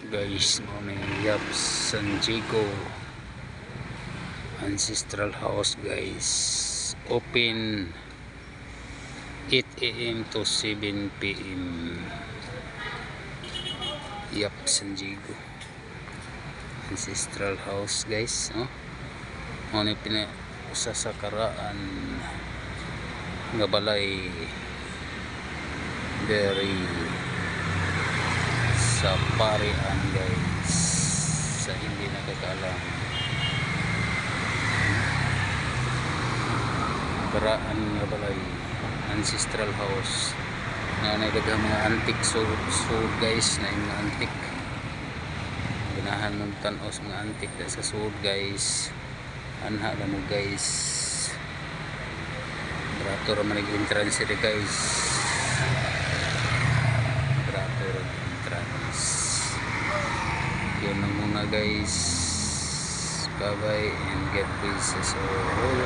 Guys, mo Yap San Diego Ancestral House guys, open 8 AM to 7 PM. Yap San Diego Ancestral House guys, no? Ano usa sa karaan nga balay very sa parian guys, sa hindi nakakaalam. Karaan nga balay ancestral house na nagdagang mga antique sword guys, na yung mga antique ganahan mong tanos mga antique sa sword guys. Anha lang mo guys, barato raman nag-entrance ito guys, barato entrance. Yun lang muna guys, bye bye and get bless us all.